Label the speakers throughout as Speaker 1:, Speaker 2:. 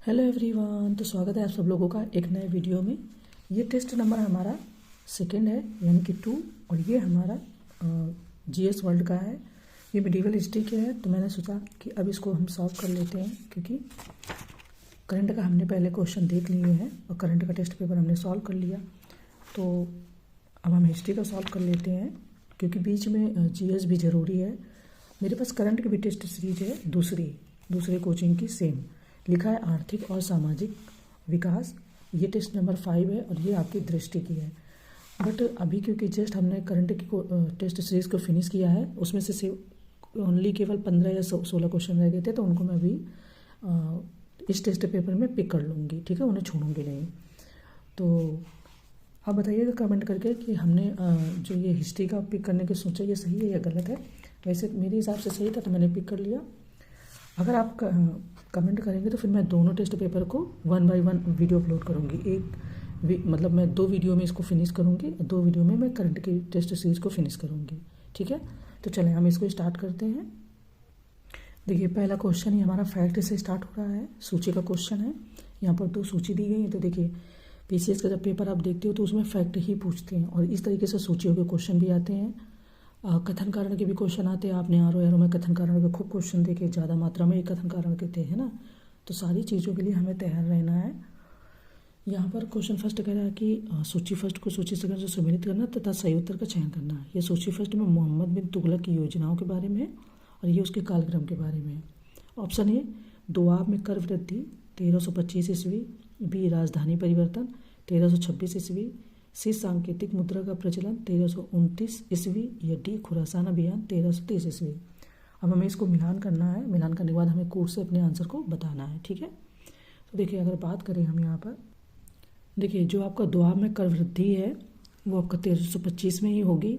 Speaker 1: Hello everyone, तो स्वागत है आप सब लोगों का एक नए वीडियो में। ये टेस्ट नंबर हमारा सेकंड है यानी कि 2, और ये हमारा जीएस वर्ल्ड का है। ये मिडिवल हिस्ट्री के है, तो मैंने सोचा कि अब इसको हम सॉल्व कर लेते हैं, क्योंकि करंट का हमने पहले क्वेश्चन देख लिए हैं और करंट का टेस्ट पेपर हमने सॉल्व कर लिया। तो अब हम हिस्ट्री का सॉल्व कर लेते हैं, क्योंकि बीच में जीएस भी ज़रूरी है। मेरे पास करंट की भी टेस्ट सीरीज है, दूसरे कोचिंग की सेम लिखा है, आर्थिक और सामाजिक विकास। ये टेस्ट नंबर 5 है और ये आपकी दृष्टि की है। बट अभी क्योंकि जस्ट हमने करंट की टेस्ट सीरीज़ को फिनिश किया है, उसमें से ओनली केवल 15 या 16 क्वेश्चन रह गए थे, तो उनको मैं अभी इस टेस्ट पेपर में पिक कर लूँगी, ठीक है, उन्हें छोड़ूंगी नहीं। तो आप बताइएगा कमेंट करके कि हमने जो ये हिस्ट्री का पिक करने की सोचा, ये सही है या गलत है। वैसे मेरे हिसाब से सही था, तो मैंने पिक कर लिया। अगर आप कमेंट करेंगे तो फिर मैं दोनों टेस्ट पेपर को 1 बाय 1 वीडियो अपलोड करूँगी। मतलब मैं 2 वीडियो में इसको फिनिश करूँगी, 2 वीडियो में मैं करंट की टेस्ट सीरीज़ को फिनिश करूँगी, ठीक है। तो चलें हम इसको स्टार्ट करते हैं। देखिए, पहला क्वेश्चन ही हमारा फैक्ट से स्टार्ट हो रहा है, सूची का क्वेश्चन है। यहाँ पर 2 सूची दी गई है। तो देखिए, पीसीएस का जब पेपर आप देखते हो तो उसमें फैक्ट ही पूछते हैं, और इस तरीके से सूचियों के क्वेश्चन भी आते हैं। कथन कारण के भी क्वेश्चन आते हैं। आपने आर में कथन कारण के खूब क्वेश्चन देखे, ज़्यादा मात्रा में कथन कारण के थे, है ना। तो सारी चीज़ों के लिए हमें तैयार रहना है। यहाँ पर क्वेश्चन फर्स्ट कह रहा है कि सूची फर्स्ट को सूची सेकंड से सम्मिलित करना तथा सही उत्तर का चयन करना है। ये सूची फर्स्ट में मोहम्मद बिन तुगलक की योजनाओं के बारे में है, और ये उसके कालक्रम के बारे में है। ऑप्शन ए, दोआब में कर वृद्धि 1325 ईस्वी, बी राजधानी परिवर्तन 1326 ईस्वी, सी सांकेतिक मुद्रा का प्रचलन 1329 ईस्वी, या डी खुरासान अभियान 1330 ईस्वी। अब हमें इसको मिलान करना है। मिलान करने के बाद हमें कोड से अपने आंसर को बताना है, ठीक है। तो देखिए, अगर बात करें हम यहाँ पर, देखिए जो आपका दोआब में कर वृद्धि है वो आपका 1325 में ही होगी।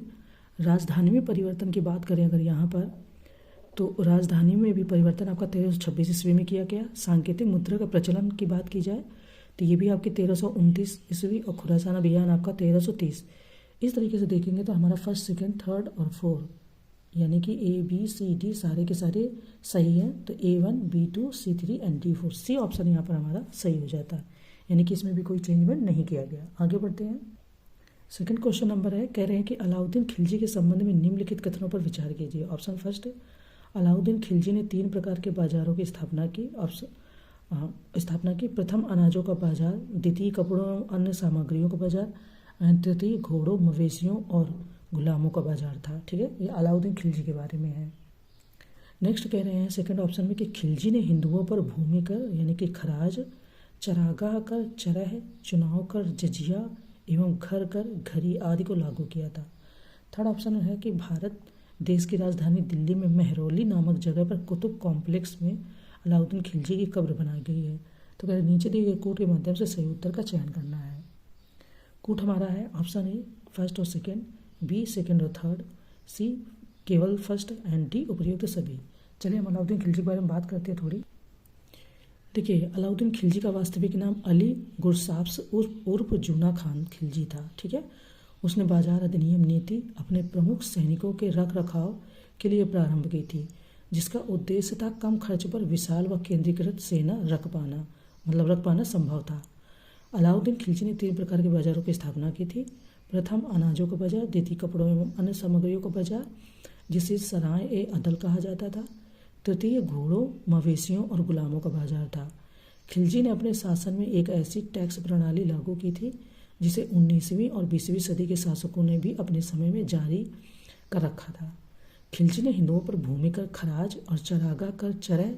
Speaker 1: राजधानी में परिवर्तन की बात करें अगर यहाँ पर, तो राजधानी में भी परिवर्तन आपका 1326 ईस्वी में किया गया। सांकेतिक मुद्रा का प्रचलन की बात की जाए तो ये भी आपकी 1329 ईस्वी, और खुरासान अभियान आपका 1330। इस तरीके से देखेंगे तो हमारा फर्स्ट, सेकंड, थर्ड और 4 यानी कि ए बी सी डी सारे के सारे सही हैं। तो A1, B2, C3 and D4, C option यहाँ पर हमारा सही हो जाता है, यानी कि इसमें भी कोई चेंजमेंट नहीं किया गया। आगे बढ़ते हैं। सेकंड क्वेश्चन नंबर है, कह रहे हैं कि अलाउद्दीन खिलजी के संबंध में निम्नलिखित कथनों पर विचार कीजिए। ऑप्शन फर्स्ट, अलाउद्दीन खिलजी ने 3 प्रकार के बाजारों की स्थापना की। प्रथम, अनाजों का बाजार; द्वितीय, कपड़ों एवं अन्य सामग्रियों का बाजार; तृतीय, घोड़ों, मवेशियों और गुलामों का बाजार था, ठीक है। ये अलाउद्दीन खिलजी के बारे में है। नेक्स्ट कह रहे हैं सेकंड ऑप्शन में कि खिलजी ने हिंदुओं पर भूमि कर यानी कि खराज, चरागाह कर, चरह, चुनाव कर, जजिया एवं घर कर, घरी आदि को लागू किया था। थर्ड ऑप्शन है कि भारत देश की राजधानी दिल्ली में मेहरौली नामक जगह पर कुतुब कॉम्प्लेक्स में अलाउद्दीन खिलजी की कब्र बनाई गई है। तो कह नीचे दिए गए कोड के माध्यम से सही उत्तर का चयन करना है। कोड हमारा है ऑप्शन ए फर्स्ट और सेकंड, बी सेकंड और थर्ड, सी केवल फर्स्ट एंड डी उपयुक्त सभी। चलिए हम अलाउद्दीन खिलजी के बारे में बात करते हैं थोड़ी। देखिए, अलाउद्दीन खिलजी का वास्तविक नाम अली गुरसाब्स उर्फ जूना खान खिलजी था, ठीक है। उसने बाजार अधिनियम नीति अपने प्रमुख सैनिकों के रख रखाव के लिए प्रारंभ की थी, जिसका उद्देश्य था कम खर्च पर विशाल व केंद्रीकृत सेना रख पाना संभव था। अलाउद्दीन खिलजी ने 3 प्रकार के बाजारों की स्थापना की थी। प्रथम, अनाजों का बाजार; द्वितीय, कपड़ों एवं अन्य सामग्रियों का बाजार, जिसे सराय ए अदल कहा जाता था; तृतीय, घोड़ों, मवेशियों और गुलामों का बाजार था। खिलजी ने अपने शासन में एक ऐसी टैक्स प्रणाली लागू की थी जिसे 19वीं और 20वीं सदी के शासकों ने भी अपने समय में जारी कर रखा था। खिलजी ने हिंदुओं पर भूमि कर, खराज और चरागाह कर, चरह,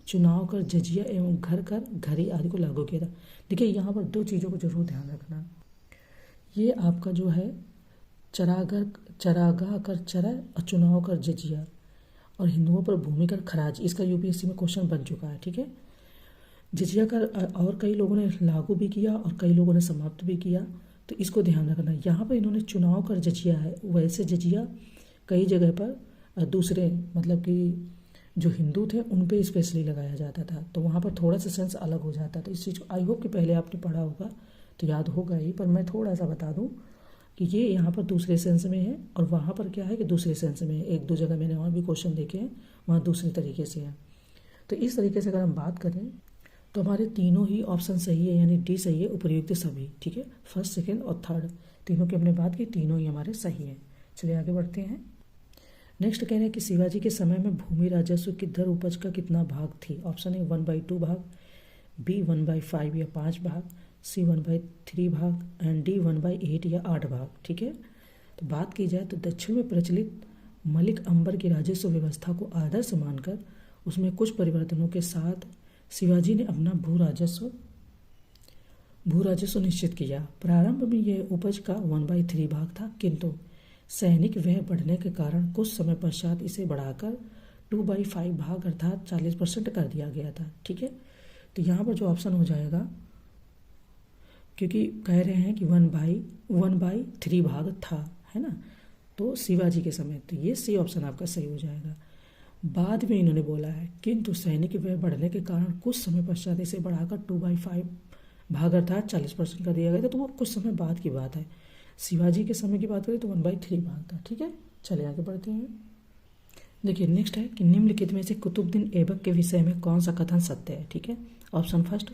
Speaker 1: चुनाव कर, जजिया एवं घर कर, घरी आदि को लागू किया था। देखिए, यहाँ पर 2 चीज़ों को जरूर ध्यान रखना। ये आपका जो है चरागाह कर, चरह और चुनाव कर, जजिया, और हिंदुओं पर भूमि कर, खराज, इसका यूपीएससी में क्वेश्चन बन चुका है, ठीक है। जजिया कर और कई लोगों ने लागू भी किया और कई लोगों ने समाप्त भी किया, तो इसको ध्यान रखना। यहाँ पर इन्होंने चुनाव कर जजिया है, वैसे जजिया कई जगह पर दूसरे मतलब कि जो हिंदू थे उन पे स्पेशली लगाया जाता था, तो वहाँ पर थोड़ा सा सेंस अलग हो जाता था। इस चीज़ को आई होप कि पहले आपने पढ़ा होगा तो याद होगा ही, पर मैं थोड़ा सा बता दूँ कि ये यहाँ पर दूसरे सेंस में है और वहाँ पर क्या है कि दूसरे सेंस में है। 1-2 जगह मैंने और भी क्वेश्चन देखे हैं, वहाँ दूसरे तरीके से है। तो इस तरीके से अगर हम बात करें तो हमारे तीनों ही ऑप्शन सही है, यानी डी सही है, उपर्युक्त सभी। ठीक है, फर्स्ट, सेकेंड और थर्ड तीनों की हमने बात की, तीनों ही हमारे सही हैं। चलिए आगे बढ़ते हैं। नेक्स्ट कह रहे हैं कि शिवाजी के समय में भूमि राजस्व की दर उपज का कितना भाग थी। ऑप्शन ए 1/2 भाग, बी 1/5 या 5 भाग, सी 1/3 भाग एंड डी 1/8 या 8 भाग। ठीक है, तो बात की जाए तो दक्षिण में प्रचलित मलिक अंबर की राजस्व व्यवस्था को आदर्श मानकर उसमें कुछ परिवर्तनों के साथ शिवाजी ने अपना भू राजस्व निश्चित किया। प्रारंभ में यह उपज का 1/3 भाग था, किंतु सैनिक व्यय बढ़ने के कारण कुछ समय पश्चात इसे बढ़ाकर 2/5 भाग अर्थात 40% कर दिया गया था। ठीक है, तो यहाँ पर जो ऑप्शन हो जाएगा, क्योंकि कह रहे हैं कि 1/3 भाग था, है ना, तो शिवाजी के समय, तो ये सी ऑप्शन आपका सही हो जाएगा। बाद में इन्होंने बोला है किंतु सैनिक व्यय बढ़ने के कारण कुछ समय पश्चात इसे बढ़ाकर 2/5 भाग अर्थात 40% कर दिया गया था, तो वो कुछ समय बाद की बात है। शिवाजी के समय की बात करें तो 1/3 भाग था। ठीक है, चलिए आगे बढ़ते हैं। देखिए नेक्स्ट है कि निम्नलिखित में से कुतुबुद्दीन ऐबक के विषय में कौन सा कथन सत्य है। ठीक है, ऑप्शन फर्स्ट,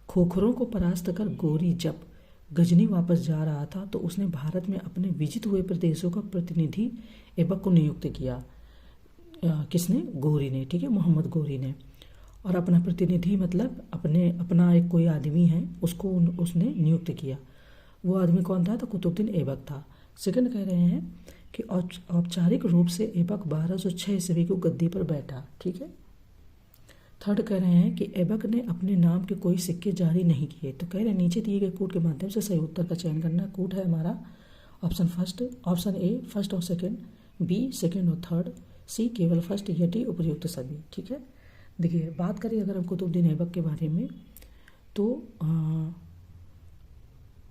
Speaker 1: खोखरों को परास्त कर गोरी जब गजनी वापस जा रहा था तो उसने भारत में अपने विजित हुए प्रदेशों का प्रतिनिधि ऐबक को नियुक्त किया। किसने? गोरी ने। ठीक है, मोहम्मद गोरी ने। और अपना प्रतिनिधि मतलब अपना एक कोई आदमी है, उसको उसने नियुक्त किया। वो आदमी कौन था? तो कुतुबुद्दीन ऐबक था। सेकंड कह रहे हैं कि औपचारिक रूप से ऐबक 1206 ईस्वी को गद्दी पर बैठा। ठीक है। थर्ड कह रहे हैं कि ऐबक ने अपने नाम के कोई सिक्के जारी नहीं किए। तो कह रहे हैं नीचे दिए गए कूट के माध्यम से सही उत्तर का चयन करना। कूट है हमारा ऑप्शन ए फर्स्ट और सेकंड, बी सेकंड और थर्ड, सी केवल फर्स्ट या डी उपर्युक्त सभी। ठीक है, देखिए बात करें अगर हम कुतुबुद्दीन ऐबक के बारे में तो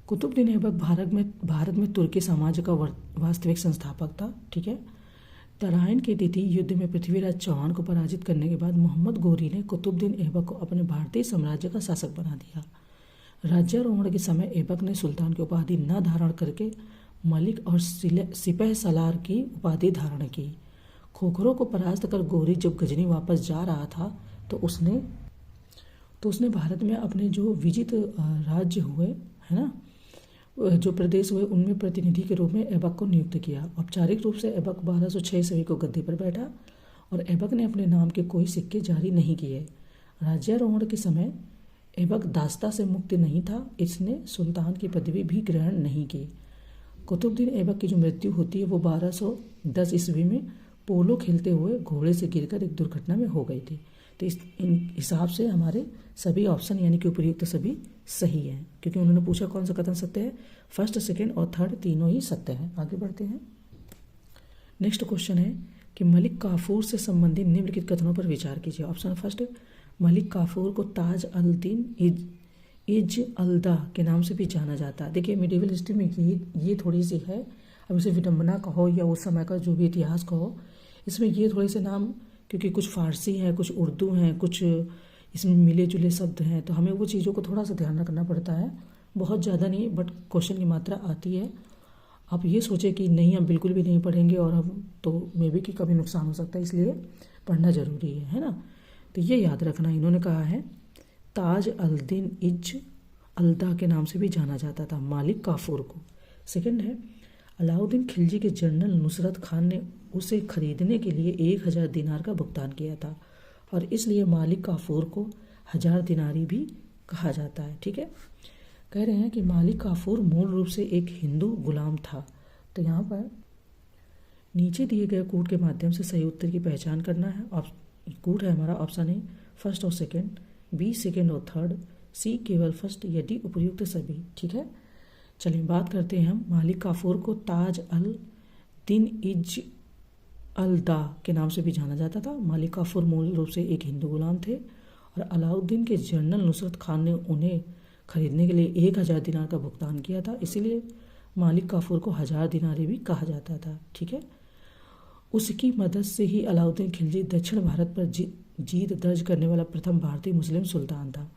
Speaker 1: कुतुबुद्दीन ऐबक भारत में तुर्की साम्राज्य का वास्तविक संस्थापक था। ठीक है, तराइन के द्वितीय युद्ध में पृथ्वीराज चौहान को पराजित करने के बाद मोहम्मद गोरी ने कुतुबुद्दीन ऐबक को अपने भारतीय साम्राज्य का शासक बना दिया। राज्यारोहण के समय ऐबक ने सुल्तान की उपाधि न धारण करके मलिक और सिपह सलार की उपाधि धारण की। खोखरों को परास्त कर गोरी जब गजनी वापस जा रहा था तो उसने भारत में अपने जो विजित राज्य हुए, है ना, जो प्रदेश हुए, उनमें प्रतिनिधि के रूप में ऐबक को नियुक्त किया। औपचारिक रूप से ऐबक 1206 ईस्वी को गद्दी पर बैठा और ऐबक ने अपने नाम के कोई सिक्के जारी नहीं किए। राज्यारोहण के समय ऐबक दास्ता से मुक्त नहीं था, इसने सुल्तान की पदवी भी ग्रहण नहीं की। कुतुबुद्दीन ऐबक की जो मृत्यु होती है वो 1210 ईस्वी में पोलो खेलते हुए घोड़े से गिरकर एक दुर्घटना में हो गई थी। तो इस हिसाब से हमारे सभी ऑप्शन यानी कि उपयुक्त सभी सही हैं, क्योंकि उन्होंने पूछा कौन सा कथन सत्य है। फर्स्ट, सेकेंड और थर्ड तीनों ही सत्य हैं। आगे बढ़ते हैं। नेक्स्ट क्वेश्चन है कि मलिक काफूर से संबंधित निम्नलिखित कथनों पर विचार कीजिए। ऑप्शन फर्स्ट, मलिक काफूर को ताज अल दीन इज अलदा के नाम से भी जाना जाता है। देखिए मिडिवल हिस्ट्री में ये थोड़ी सी है, अब इसे विडम्बना कहो या उस समय का जो भी इतिहास कहो, इसमें ये थोड़े से नाम, क्योंकि कुछ फारसी हैं, कुछ उर्दू हैं, कुछ इसमें मिले जुले शब्द हैं, तो हमें वो चीज़ों को थोड़ा सा ध्यान रखना पड़ता है। बहुत ज़्यादा नहीं, बट क्वेश्चन की मात्रा आती है। आप ये सोचें कि नहीं हम बिल्कुल भी नहीं पढ़ेंगे और हम तो मे बी कि कभी नुकसान हो सकता है, इसलिए पढ़ना ज़रूरी है ना। तो ये याद रखना, इन्होंने कहा है ताज अल दीन इज अलदा के नाम से भी जाना जाता था मालिक काफूर को। सेकंड है अलाउद्दीन खिलजी के जनरल नुसरत खान ने उसे खरीदने के लिए 1000 दिनार का भुगतान किया था और इसलिए मालिक काफूर को 1000 दिनारी भी कहा जाता है। ठीक है, कह रहे हैं कि मालिक काफूर मूल रूप से एक हिंदू गुलाम था। तो यहाँ पर नीचे दिए गए कूट के माध्यम से सही उत्तर की पहचान करना है। कूट है हमारा ऑप्शन ए फर्स्ट और सेकेंड, बी सेकेंड और थर्ड, सी केवल फर्स्ट या डी उपर्युक्त सभी। ठीक है, चलिए बात करते हैं हम। मालिक काफूर को ताज अल दीन इज अलदा के नाम से भी जाना जाता था। मालिक काफूर मूल रूप से एक हिंदू गुलाम थे और अलाउद्दीन के जनरल नुसरत खान ने उन्हें खरीदने के लिए 1000 दिनार का भुगतान किया था, इसीलिए मालिक काफूर को 1000 दिनारी भी कहा जाता था। ठीक है, उसकी मदद से ही अलाउद्दीन खिलजी दक्षिण भारत पर जीत दर्ज करने वाला प्रथम भारतीय मुस्लिम सुल्तान था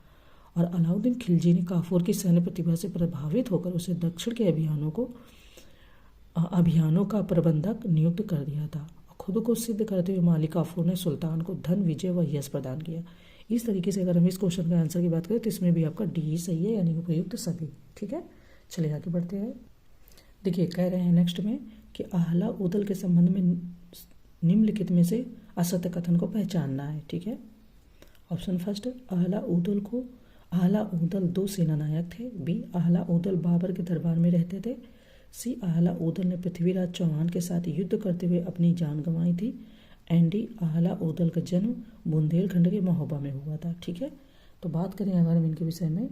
Speaker 1: और अलाउद्दीन खिलजी ने काफूर की सैन्य प्रतिभा से प्रभावित होकर उसे दक्षिण के अभियानों का प्रबंधक नियुक्त कर दिया था। खुद को सिद्ध करते हुए मालिक काफूर ने सुल्तान को धन, विजय व यश प्रदान किया। इस तरीके से अगर हम इस क्वेश्चन के आंसर की बात करें तो इसमें भी आपका डी ही सही है, यानी कि उपयुक्त सभी। ठीक है, चलिए आगे बढ़ते हैं। देखिए कह रहे हैं नेक्स्ट में कि आहला उदल के संबंध में निम्नलिखित में से असत्य कथन को पहचानना है। ठीक है, ऑप्शन फर्स्ट, आहला उदल 2 सेनानायक थे। बी, आहला उदल बाबर के दरबार में रहते थे। सी, आहला उदल ने पृथ्वीराज चौहान के साथ युद्ध करते हुए अपनी जान गंवाई थी। एंड डी, आहला उदल का जन्म बुंदेलखंड के महोबा में हुआ था। ठीक है, तो बात करें अगर हम इनके विषय में,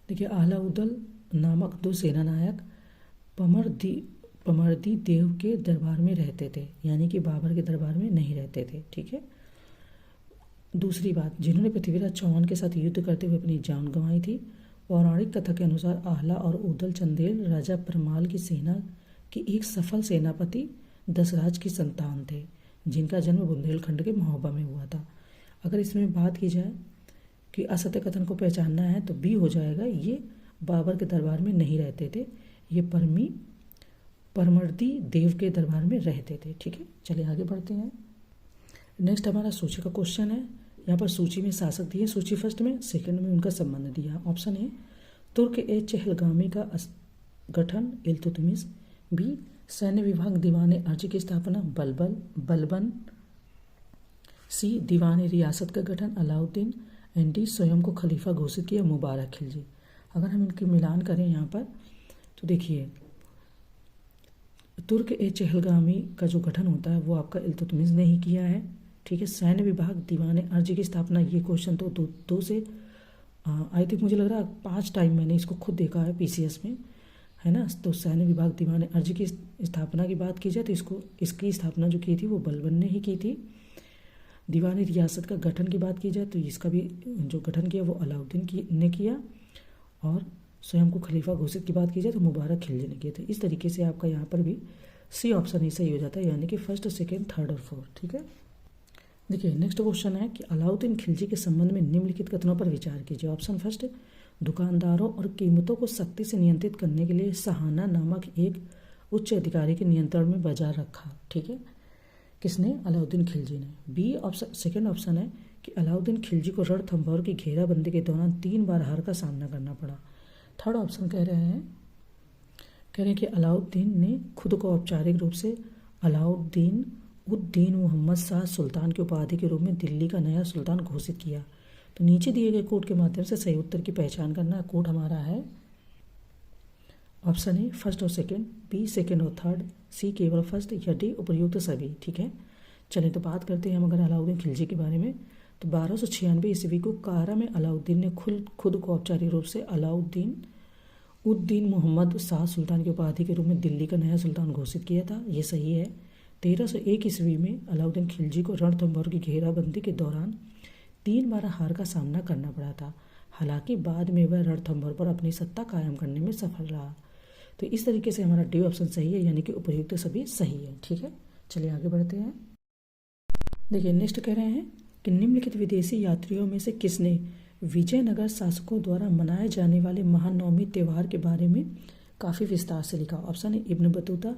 Speaker 1: देखिए आहला उदल नामक 2 सेनानायक पमरदी देव के दरबार में रहते थे, यानी कि बाबर के दरबार में नहीं रहते थे। ठीक है, दूसरी बात, जिन्होंने पृथ्वीराज चौहान के साथ युद्ध करते हुए अपनी जान गंवाई थी। पौराणिक कथा के अनुसार आहला और उदल चंदेल राजा परमाल की सेना के एक सफल सेनापति दशराज की संतान थे, जिनका जन्म बुंदेलखंड के महोबा में हुआ था। अगर इसमें बात की जाए कि असत्य कथन को पहचानना है तो बी हो जाएगा, ये बाबर के दरबार में नहीं रहते थे, ये परमर्दी देव के दरबार में रहते थे। ठीक है, चलिए आगे बढ़ते हैं। नेक्स्ट हमारा सूची का क्वेश्चन है। यहाँ पर सूची में शासक दिए, सूची फर्स्ट में, सेकंड में उनका संबंध दिया। ऑप्शन ए, तुर्क ए चहलगामी का गठन इल्तुतमिश। बी, सैन्य विभाग दीवान अर्ज की स्थापना बलबन। सी, दीवान रियासत का गठन अलाउद्दीन। एंड डी, स्वयं को खलीफा घोषित किया मुबारक खिलजी। अगर हम इनकी मिलान करें यहाँ पर तो देखिए तुर्क ए चहलगामी का जो गठन होता है वो आपका इल्तुतमिश ने ही किया है। ठीक है, सैन्य विभाग दीवान अर्ज की स्थापना, ये क्वेश्चन तो दो से आई थिंक मुझे लग रहा है 5 टाइम मैंने इसको खुद देखा है पीसीएस में, है ना। तो सैन्य विभाग दीवान अर्ज की स्थापना की बात की जाए तो इसकी स्थापना जो की थी वो बलबन ने ही की थी। दीवानी रियासत का गठन की बात की जाए तो इसका भी जो गठन किया वो अलाउद्दीन ने किया, और स्वयं को खलीफा घोषित की बात की जाए तो मुबारक खिलजी ने किए थे। इस तरीके से आपका यहाँ पर भी सी ऑप्शन ही सही हो जाता है, यानी कि फर्स्ट, सेकेंड, थर्ड और फोर्थ। ठीक है, देखिए नेक्स्ट क्वेश्चन है कि अलाउद्दीन खिलजी के संबंध में निम्नलिखित कथनों पर विचार कीजिए। ऑप्शन फर्स्ट, दुकानदारों और कीमतों को सख्ती से नियंत्रित करने के लिए सहाना नामक एक उच्च अधिकारी के नियंत्रण में बाजार रखा। ठीक है, किसने? अलाउद्दीन खिलजी ने। बी ऑप्शन, सेकेंड ऑप्शन है कि अलाउद्दीन खिलजी को रणथंभौर की घेराबंदी के दौरान 3 बार हार का सामना करना पड़ा। थर्ड ऑप्शन कह रहे हैं कि अलाउद्दीन ने खुद को औपचारिक रूप से अलाउद्दीन उद्दीन मोहम्मद शाह सुल्तान की उपाधि के रूप में दिल्ली का नया सुल्तान घोषित किया। तो नीचे दिए गए कोड के माध्यम से सही उत्तर की पहचान करना। कोड हमारा है ऑप्शन ए फर्स्ट और सेकंड, बी सेकंड और थर्ड, सी केवल फर्स्ट, या डी उपर्युक्त सभी। ठीक है, चलिए तो बात करते हैं हम अगर अलाउद्दीन खिलजी के बारे में। तो 1296 ईस्वी को कारा में अलाउद्दीन ने खुद को औपचारिक रूप से अलाउद्दीन उद्दीन मोहम्मद शाह सुल्तान की उपाधि के रूप में दिल्ली का नया सुल्तान घोषित किया था, ये सही है। 1301 ईस्वी में अलाउद्दीन खिलजी को रणथंभौर की घेराबंदी के दौरान 3 बार हार का सामना करना पड़ा था, हालांकि बाद में वह रणथंभौर पर अपनी सत्ता कायम करने में सफल रहा। तो इस तरीके से हमारा डी ऑप्शन सही है, यानी कि उपर्युक्त सभी सही है। ठीक है, चलिए आगे बढ़ते हैं। देखिए नेक्स्ट कह रहे हैं कि निम्नलिखित विदेशी यात्रियों में से किसने विजयनगर शासकों द्वारा मनाए जाने वाले महानवमी त्यौहार के बारे में काफ़ी विस्तार से लिखा। ऑप्शन है Ibn Battuta,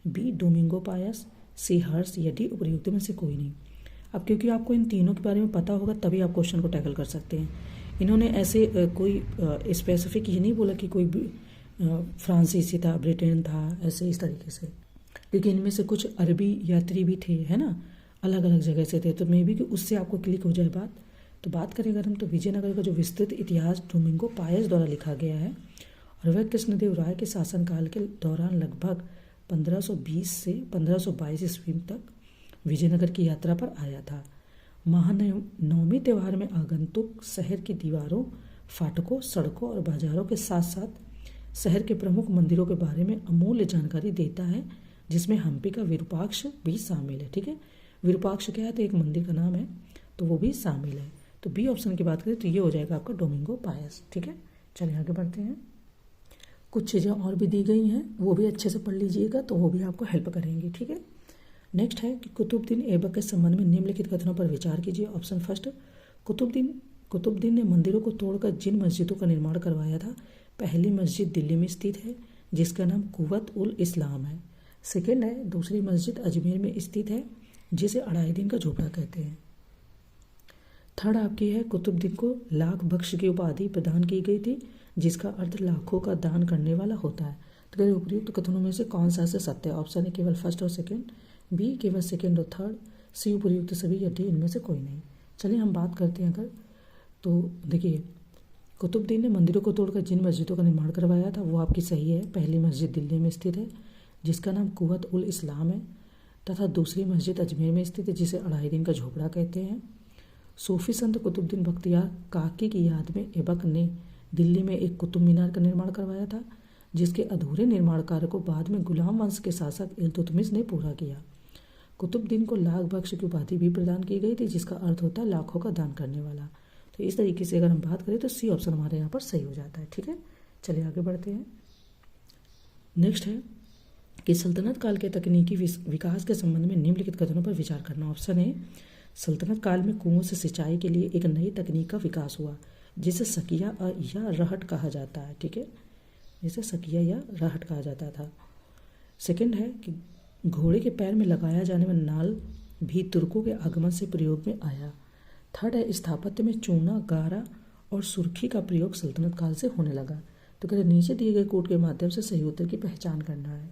Speaker 1: B Domingo Paes, C Harsha, या डी उपर्युक्त में से कोई नहीं। अब क्योंकि आपको इन तीनों के बारे में पता होगा तभी आप क्वेश्चन को टैकल कर सकते हैं। इन्होंने ऐसे कोई स्पेसिफिक ये नहीं बोला कि कोई फ्रांसीसी था, ब्रिटेन था, ऐसे इस तरीके से, क्योंकि इनमें से कुछ अरबी यात्री भी थे, है ना, अलग अलग जगह से थे, तो मे बी कि उससे आपको क्लिक हो जाए बात। तो बात करें अगर हम तो विजयनगर का जो विस्तृत इतिहास डोमिंगो पायस द्वारा लिखा गया है, और वह कृष्णदेव राय के शासनकाल के दौरान लगभग 1520 से 1522 ईस्वी तक विजयनगर की यात्रा पर आया था। महानवमी त्यौहार में आगंतुक शहर की दीवारों, फाटकों, सड़कों और बाजारों के साथ साथ शहर के प्रमुख मंदिरों के बारे में अमूल्य जानकारी देता है, जिसमें हम्पी का विरूपाक्ष भी शामिल है। ठीक है, विरूपाक्ष क्या है? तो एक मंदिर का नाम है, तो वो भी शामिल है। तो बी ऑप्शन की बात करें तो ये हो जाएगा आपका डोमिंगो पायस। ठीक है, चलिए आगे बढ़ते हैं। कुछ चीज़ें और भी दी गई हैं, वो भी अच्छे से पढ़ लीजिएगा, तो वो भी आपको हेल्प करेंगे। ठीक है, नेक्स्ट है कि कुतुबुद्दीन ऐबक के संबंध में निम्नलिखित कथनों पर विचार कीजिए। ऑप्शन फर्स्ट, कुतुबुद्दीन ने मंदिरों को तोड़कर जिन मस्जिदों का निर्माण करवाया था, पहली मस्जिद दिल्ली में स्थित है जिसका नाम कुव्वत उल इस्लाम है। सेकेंड है, दूसरी मस्जिद अजमेर में स्थित है जिसे 2.5 दिन का झोपड़ा कहते हैं। थर्ड आपकी है कुतुबुद्दीन को लाख बख्श की उपाधि प्रदान की गई थी, जिसका अर्थ लाखों का दान करने वाला होता है। तो कहते उपयुक्त कथनों में से कौन सा से सत्य है? ऑप्शन है केवल फर्स्ट और सेकंड, बी केवल सेकंड और थर्ड, सी उपयुक्त सभी, या डी इनमें से कोई नहीं। चलिए हम बात करते हैं अगर, तो देखिए कुतुबुद्दीन ने मंदिरों को तोड़कर जिन मस्जिदों का निर्माण करवाया था वो आपकी सही है। पहली मस्जिद दिल्ली में स्थित है जिसका नाम कुवत उल इस्लाम है, तथा दूसरी मस्जिद अजमेर में स्थित है जिसे अढ़ाई दिन का झोपड़ा कहते हैं। सूफी संत कुतुबुद्दीन बख्तियार काकी की याद में ऐबक ने दिल्ली में एक कुतुब मीनार का निर्माण करवाया था, जिसके अधूरे निर्माण कार्य को बाद में गुलाम वंश के शासक इल्तुतमिश ने पूरा किया। कुतुबुद्दीन को लाख बख्श की उपाधि भी प्रदान की गई थी, जिसका अर्थ होता है लाखों का दान करने वाला। तो इस तरीके से अगर हम बात करें तो सी ऑप्शन हमारे यहाँ पर सही हो जाता है। ठीक है, चलिए आगे बढ़ते हैं। नेक्स्ट है कि सल्तनत काल के तकनीकी विकास के संबंध में निम्नलिखित कथनों पर विचार करना। ऑप्शन है सल्तनत काल में कुओं से सिंचाई के लिए एक नई तकनीक का विकास हुआ, जिसे सकिया या रहट कहा जाता है। ठीक है, जिसे सकिया या रहट कहा जाता था। सेकंड है कि घोड़े के पैर में लगाया जाने वाला नाल भी तुर्कों के आगमन से प्रयोग में आया। थर्ड है स्थापत्य में चूना, गारा और सुर्खी का प्रयोग सल्तनत काल से होने लगा। तो कहते नीचे दिए गए कोड के माध्यम से सही उत्तर की पहचान करना है।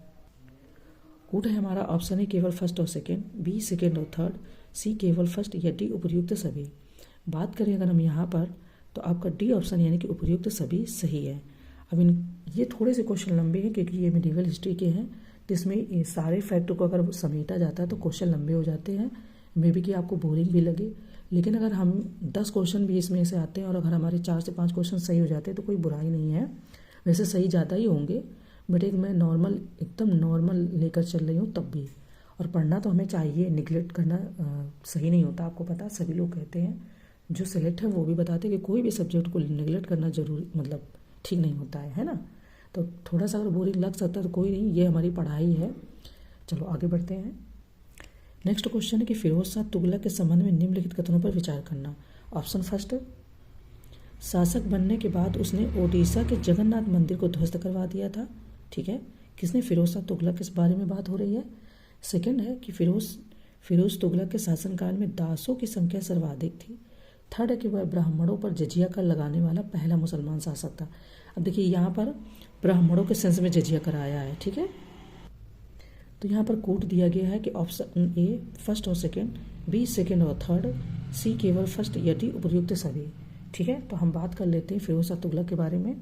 Speaker 1: कोड है हमारा ऑप्शन है केवल फर्स्ट और सेकंड, बी सेकंड और थर्ड, सी केवल फर्स्ट, या डी उपयुक्त सभी। बात करें अगर हम यहाँ पर तो आपका डी ऑप्शन यानी कि उपयुक्त सभी सही है। अब ये थोड़े से क्वेश्चन लंबे हैं क्योंकि ये मेडिवल हिस्ट्री के हैं, जिसमें सारे फैक्ट को अगर समेटा जाता है तो क्वेश्चन लंबे हो जाते हैं, मे बी कि आपको बोरिंग भी लगे। लेकिन अगर हम 10 क्वेश्चन भी इसमें से आते हैं और अगर हमारे 4 से 5 क्वेश्चन सही हो जाते हैं तो कोई बुराई नहीं है। वैसे सही ज़्यादा ही होंगे, बट एक मैं नॉर्मल एकदम नॉर्मल लेकर चल रही हूँ तब भी। और पढ़ना तो हमें चाहिए, निगलेक्ट करना सही नहीं होता। आपको पता, सभी लोग कहते हैं, जो सिलेक्ट है वो भी बताते हैं कि कोई भी सब्जेक्ट को निगलेक्ट करना जरूरी मतलब ठीक नहीं होता है ना। तो थोड़ा सा अगर बोरिंग लग सकता है तो कोई नहीं, ये हमारी पढ़ाई है। चलो आगे बढ़ते हैं। नेक्स्ट क्वेश्चन है कि फिरोज शाह तुगलक के संबंध में निम्नलिखित कथनों पर विचार करना। ऑप्शन फर्स्ट, शासक बनने के बाद उसने ओडिशा के जगन्नाथ मंदिर को ध्वस्त करवा दिया था। ठीक है, किसने? फिरोज शाह तुगलक, इस बारे में बात हो रही है। सेकंड है कि फिरोज तुगलक के शासनकाल में दासों की संख्या सर्वाधिक थी। थर्ड है कि वह ब्राह्मणों पर जजिया कर लगाने वाला पहला मुसलमान शासक था। अब देखिए यहाँ पर ब्राह्मणों के सेंस में जजिया कर आया है। ठीक है, तो यहाँ पर कोड दिया गया है कि ऑप्शन ए फर्स्ट और सेकंड, बी सेकंड और थर्ड, सी केवल फर्स्ट, या डी उपयुक्त सभी। ठीक है, तो हम बात कर लेते हैं फिरोज शाह तुगलक के बारे में।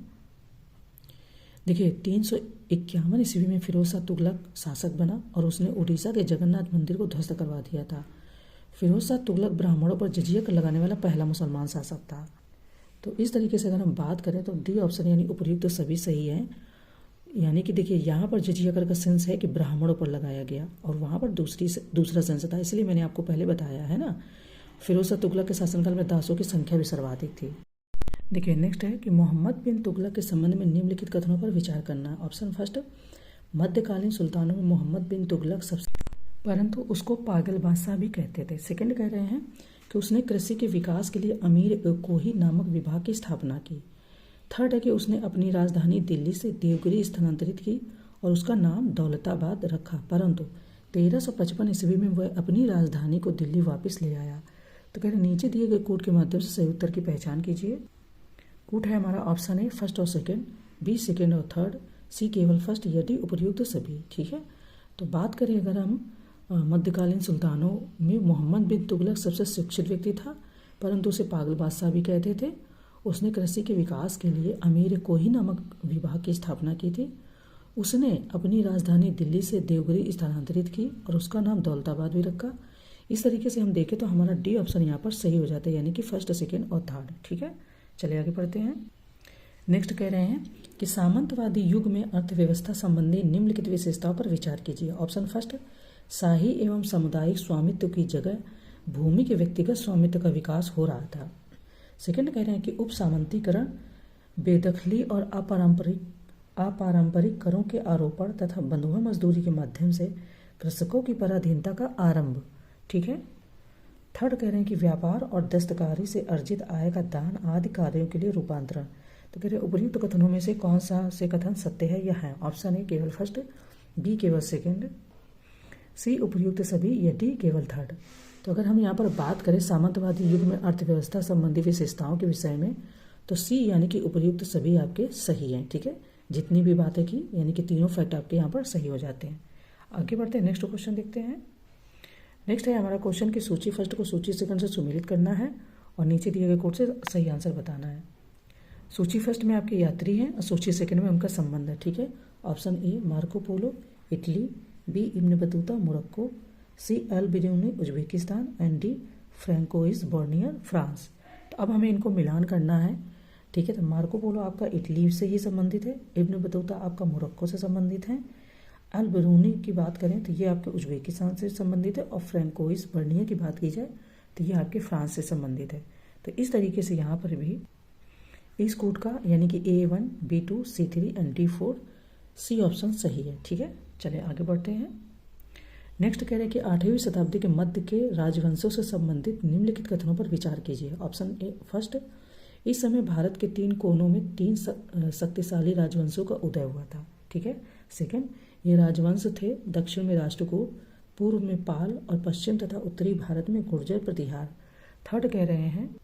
Speaker 1: देखिए 351 ईस्वी में फिरोज शाह तुगलक शासक बना और उसने उड़ीसा के जगन्नाथ मंदिर को ध्वस्त करवा दिया था। फिरोज शाह तुगलक ब्राह्मणों पर जजिया कर लगाने वाला पहला मुसलमान शासक था। तो इस तरीके से अगर हम बात करें तो डी ऑप्शन यानी उपयुक्त तो सभी सही है। यानी कि देखिए यहाँ पर जजिया कर का सेंस है कि ब्राह्मणों पर लगाया गया और वहाँ पर दूसरा सेंस था, इसलिए मैंने आपको पहले बताया है ना। फिरोज शाह तुगलक के शासनकाल में दासों की संख्या भी सर्वाधिक थी। देखिए नेक्स्ट है कि मोहम्मद बिन तुगलक के संबंध में निम्नलिखित कथनों पर विचार करना। ऑप्शन फर्स्ट, मध्यकालीन सुल्तानों में मोहम्मद बिन तुगलक सबसे, परंतु उसको पागल बादशाह भी कहते थे। सेकंड कह रहे हैं कि उसने कृषि के विकास के लिए अमीर कोही नामक विभाग की स्थापना की। थर्ड है कि उसने अपनी राजधानी दिल्ली से देवगिरी स्थानांतरित की और उसका नाम दौलताबाद रखा, परंतु 1355 ईस्वी में वह अपनी राजधानी को दिल्ली वापस ले आया। तो कह रहे नीचे दिए गए कोड के माध्यम से सही उत्तर की पहचान कीजिए। कोड है हमारा ऑप्शन ए फर्स्ट और सेकंड, बी सेकंड और थर्ड, सी केवल फर्स्ट, या डी उपयुक्त सभी। ठीक है, तो बात करें अगर हम मध्यकालीन सुल्तानों में मोहम्मद बिन तुगलक सबसे शिक्षित व्यक्ति था, परंतु उसे पागल बादशाह भी कहते थे। उसने कृषि के विकास के लिए अमीर कोही नामक विभाग की स्थापना की थी। उसने अपनी राजधानी दिल्ली से देवगिरी स्थानांतरित की और उसका नाम दौलताबाद भी रखा। इस तरीके से हम देखें तो हमारा डी ऑप्शन यहाँ पर सही हो जाता है, यानी कि फर्स्ट, सेकेंड और थर्ड। ठीक है, चलिए आगे बढ़ते हैं। नेक्स्ट कह रहे हैं कि सामंतवादी युग में अर्थव्यवस्था संबंधी निम्नलिखित विशेषताओं पर विचार कीजिए। ऑप्शन फर्स्ट, शाही एवं सामुदायिक स्वामित्व की जगह भूमि के व्यक्तिगत स्वामित्व का विकास हो रहा था। सेकंड कह रहे हैं कि उप सामंतीकरण, बेदखली और अपारंपरिक करों के आरोपण तथा बंधुआ मजदूरी के माध्यम से कृषकों की पराधीनता का आरंभ। ठीक है, थर्ड कह रहे हैं कि व्यापार और दस्तकारी से अर्जित आय का दान आदि कार्यों के लिए रूपांतरण। तो कह रहे हैं उपयुक्त कथनों में से कौन सा से कथन सत्य है या है? ऑप्शन ए केवल फर्स्ट, बी केवल सेकंड, सी उपयुक्त सभी, या डी केवल थर्ड। तो अगर हम यहाँ पर बात करें सामंतवादी युग में अर्थव्यवस्था संबंधी विशेषताओं के विषय में, तो सी यानी कि उपर्युक्त सभी आपके सही हैं। ठीक है, जितनी भी बातें की यानी कि तीनों फैक्ट आपके यहाँ पर सही हो जाते हैं। आगे बढ़ते हैं, नेक्स्ट क्वेश्चन देखते हैं। नेक्स्ट है हमारा क्वेश्चन की सूची फर्स्ट को सूची सेकंड से सुमेलित करना है और नीचे दिए गए कोड से सही आंसर बताना है। सूची फर्स्ट में आपके यात्री हैं और सूची सेकंड में उनका संबंध है। ठीक है, option A Marco Polo Italy, B Ibn Battuta Morocco, C Al Biruni Uzbekistan and D Francois Bernier France. तो अब हमें इनको मिलान करना है। ठीक है, तो मार्को पोलो आपका इटली से ही संबंधित है, इब्न बतूता आपका मोरक्को से संबंधित है, अल बिरूनी की बात करें तो ये आपके उज्बेकिस्तान से संबंधित है और फ्रैंकोइस बर्नियर की बात की जाए तो ये आपके फ्रांस से संबंधित है। तो इस तरीके से यहाँ पर भी इस कोड का यानी कि A1, B2, C3 and D4 C option सही है। ठीक है, चलिए आगे बढ़ते हैं। नेक्स्ट कह रहे हैं कि 8वीं शताब्दी के मध्य के राजवंशों से संबंधित निम्नलिखित कथनों पर विचार कीजिए। ऑप्शन ए फर्स्ट, इस समय भारत के 3 कोनों में 3 शक्तिशाली राजवंशों का उदय हुआ था। ठीक है, सेकंड, ये राजवंश थे दक्षिण में राष्ट्रकूट, पूर्व में पाल और पश्चिम तथा उत्तरी भारत में गुर्जर प्रतिहार। थर्ड कह रहे हैं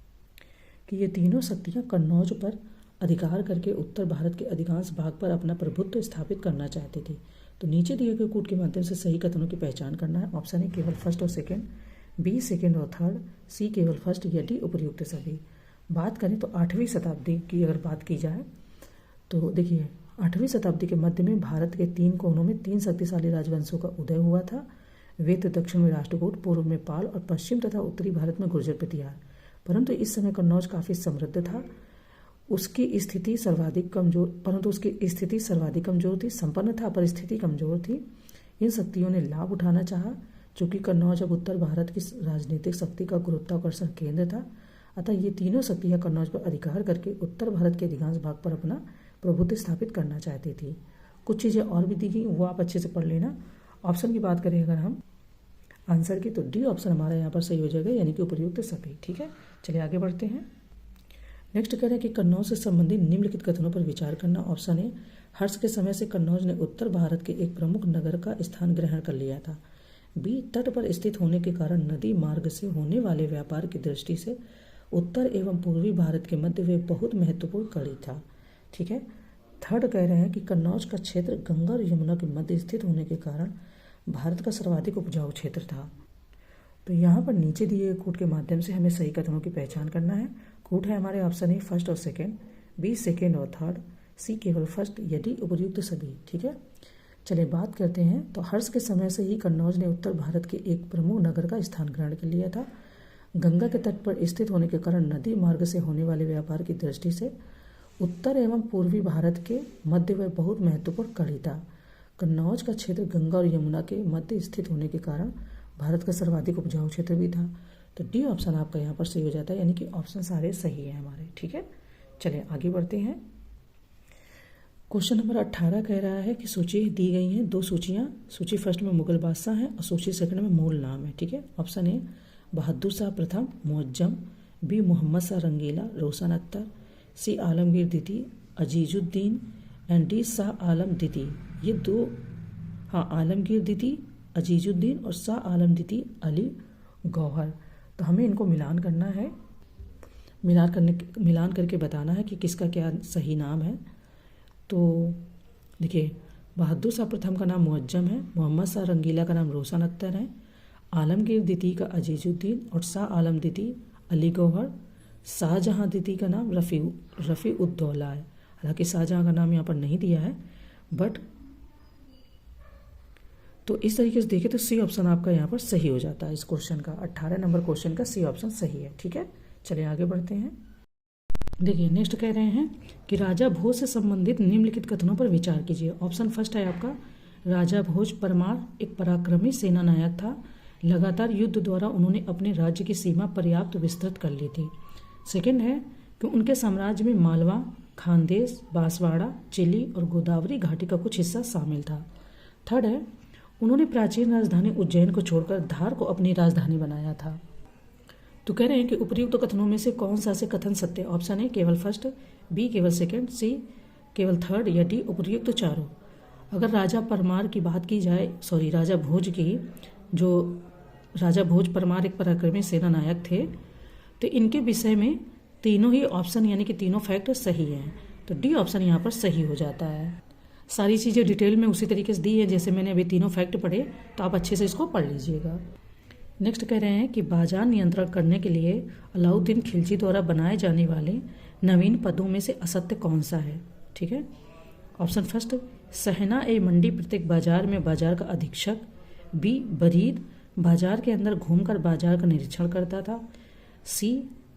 Speaker 1: कि ये तीनों शक्तियां कन्नौज पर अधिकार करके उत्तर भारत के अधिकांश भाग पर अपना प्रभुत्व स्थापित करना चाहती थी। तो नीचे दिए गए कोड के माध्यम से सही कथनों की पहचान करना है। ऑप्शन ए केवल फर्स्ट और सेकंड, बी सेकंड और थर्ड, सी केवल फर्स्ट या डी उपर्युक्त सभी। बात करें तो 8वीं शताब्दी की अगर बात की जाए तो देखिए 8वीं शताब्दी के मध्य में भारत के 3 कोनों में 3 शक्तिशाली राजवंशों का उदय हुआ था। वे तो दक्षिण में राष्ट्रकूट, पूर्व में पाल और पश्चिम तथा उत्तरी भारत में गुर्जर प्रतिहार। परंतु इस समय कन्नौज काफ़ी समृद्ध था, उसकी स्थिति सर्वाधिक कमजोर थी, संपन्न था पर स्थिति कमजोर थी। इन शक्तियों ने लाभ उठाना चाहा, चूंकि कन्नौज अब उत्तर भारत की राजनीतिक शक्ति का गुरुत्वाकर्षण केंद्र था। अतः ये तीनों शक्तियां कन्नौज पर अधिकार करके उत्तर भारत के अधिकांश भाग पर अपना प्रभुत्व स्थापित करना चाहती थी। कुछ चीज़ें और भी दी गई, वो आप अच्छे से पढ़ लेना। ऑप्शन की बात करें अगर हम आंसर की, तो डी ऑप्शन हमारा यहाँ पर सही हो जाएगा, यानी कि उपर्युक्त सभी। ठीक है, चलिए आगे बढ़ते हैं। नेक्स्ट कह रहे हैं कि कन्नौज से संबंधित निम्नलिखित कथनों पर विचार करना। ऑप्शन ए, हर्ष के समय से कन्नौज ने उत्तर भारत के एक प्रमुख नगर का स्थान ग्रहण कर लिया था। बी, तट पर स्थित होने के कारण नदी मार्ग से होने वाले व्यापार की दृष्टि से उत्तर एवं पूर्वी भारत के मध्य वे बहुत महत्वपूर्ण कड़ी था। ठीक है, थर्ड कह रहे हैं कि कन्नौज का क्षेत्र गंगा और यमुना के मध्य स्थित होने के कारण भारत का सर्वाधिक उपजाऊ क्षेत्र था। तो यहाँ पर नीचे दिए गए कोड के माध्यम से हमें सही कथनों की पहचान करना है। कोड है हमारे ऑप्शन ए फर्स्ट और सेकंड, बी सेकंड और थर्ड, सी केवल फर्स्ट, यदि उपर्युक्त सभी। ठीक है, चलिए बात करते हैं। तो हर्ष के समय से ही कन्नौज ने उत्तर भारत के एक प्रमुख नगर का स्थान ग्रहण कर लिया था। गंगा के तट पर स्थित होने के कारण नदी मार्ग से होने वाले व्यापार की दृष्टि से उत्तर एवं पूर्वी भारत के मध्य वह बहुत महत्वपूर्ण कड़ी था। कन्नौज का क्षेत्र गंगा और यमुना के मध्य स्थित होने के कारण भारत का सर्वाधिक उपजाऊ क्षेत्र भी था। तो डी ऑप्शन आपका यहाँ पर सही हो जाता है, यानी कि ऑप्शन सारे सही हैं हमारे। ठीक है, चलिए आगे बढ़ते हैं। क्वेश्चन नंबर 18 कह रहा है कि सूची दी गई हैं 2 सूचियाँ। सूची फर्स्ट में मुगल बादशाह हैं और सूची सेकंड में मूल नाम है। ठीक है, ऑप्शन ए बहादुर शाह प्रथम मुअज्जम, बी मोहम्मद शाह रंगीला रोशन अख्तर, सी आलमगीर द्वितीय अजीजुद्दीन एंड डी शाह आलम द्वितीय। ये 2 आलमगीर द्वितीय अजीजुद्दीन और शाह आलम द्वितीय अली गौहर। तो हमें इनको मिलान करना है, मिलान करके बताना है कि किसका क्या सही नाम है। तो देखिए बहादुर शाह प्रथम का नाम मुअज्जम है, मोहम्मद शाह रंगीला का नाम रोशन अख्तर है, आलमगीर द्वितीय का अजीजुद्दीन और शाह आलम द्वितीय अली गौहर। शाहजहां द्वितीय का नाम रफ़ी उद्दौला है। हालांकि शाहजहां का नाम यहाँ पर नहीं दिया है, बट तो इस तरीके से देखें तो सी ऑप्शन आपका यहाँ पर सही हो जाता है। इस क्वेश्चन का 18 नंबर क्वेश्चन का सी ऑप्शन सही है। ठीक है, चलिए आगे बढ़ते हैं। देखिए नेक्स्ट कह रहे हैं कि राजा भोज से संबंधित निम्नलिखित कथनों पर विचार कीजिए। ऑप्शन फर्स्ट है आपका, राजा भोज परमार एक पराक्रमी सेना नायक था। लगातार युद्ध द्वारा उन्होंने अपने राज्य की सीमा पर्याप्त विस्तृत कर ली थी। सेकंड है कि उनके साम्राज्य में मालवा, खानदेश, बांसवाड़ा, चिली और गोदावरी घाटी का कुछ हिस्सा शामिल था। थर्ड है उन्होंने प्राचीन राजधानी उज्जैन को छोड़कर धार को अपनी राजधानी बनाया था। तो कह रहे हैं कि उपर्युक्त कथनों में से कौन सा से कथन सत्य। ऑप्शन ए केवल फर्स्ट, बी केवल सेकंड, सी केवल थर्ड या डी उपर्युक्त चारों। अगर राजा परमार की बात की जाए, राजा भोज की जो राजा भोज परमार एक पराक्रमी सेना नायक थे। तो इनके विषय में तीनों ही ऑप्शन यानी कि तीनों फैक्ट सही हैं, तो डी ऑप्शन यहाँ पर सही हो जाता है। सारी चीज़ें डिटेल में उसी तरीके से दी है जैसे मैंने अभी तीनों फैक्ट पढ़े, तो आप अच्छे से इसको पढ़ लीजिएगा। नेक्स्ट कह रहे हैं कि बाजार नियंत्रण करने के लिए अलाउद्दीन खिलजी द्वारा बनाए जाने वाले नवीन पदों में से असत्य कौन सा है। ठीक है, ऑप्शन फर्स्ट, सहना ए मंडी प्रत्येक बाजार में बाजार का अधीक्षक। बी, बरीद बाजार के अंदर घूमकर बाजार का निरीक्षण करता था। सी,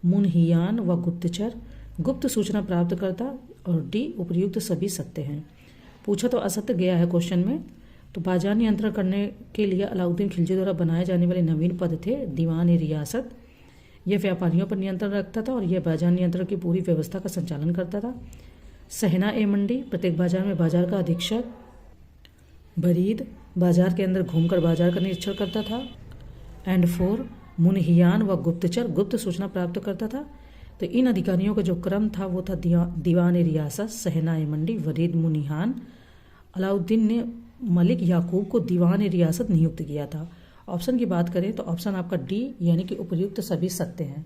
Speaker 1: मुनहियान व गुप्तचर गुप्त सूचना प्राप्त करता। और डी, उपर्युक्त सभी सत्य हैं। पूछा तो असत्य गया है क्वेश्चन में। तो बाजार नियंत्रण करने के लिए अलाउद्दीन खिलजी द्वारा बनाए जाने वाले नवीन पद थे दीवान ए रियासत। यह व्यापारियों पर नियंत्रण रखता था और यह बाजार नियंत्रण की पूरी व्यवस्था का संचालन करता था। सहना ए मंडी प्रत्येक बाजार में बाजार का अधीक्षक। बरीद बाजार के अंदर घूमकर बाजार का निरीक्षण करता था। एंड 4, मुनहियान व गुप्तचर गुप्त सूचना प्राप्त करता था। तो इन अधिकारियों का जो क्रम था वो था दीवान ए रियासत, सहना ए मंडी, वरीद, मुनहियान। अलाउद्दीन ने मलिक याकूब को दीवान ए रियासत नियुक्त किया था। ऑप्शन की बात करें तो ऑप्शन आपका डी यानी कि उपर्युक्त सभी सत्य हैं,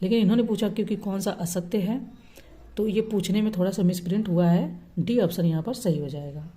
Speaker 1: लेकिन इन्होंने पूछा क्योंकि कौन सा असत्य है, तो ये पूछने में थोड़ा सा मिसप्रिंट हुआ है। डी ऑप्शन यहाँ पर सही हो जाएगा।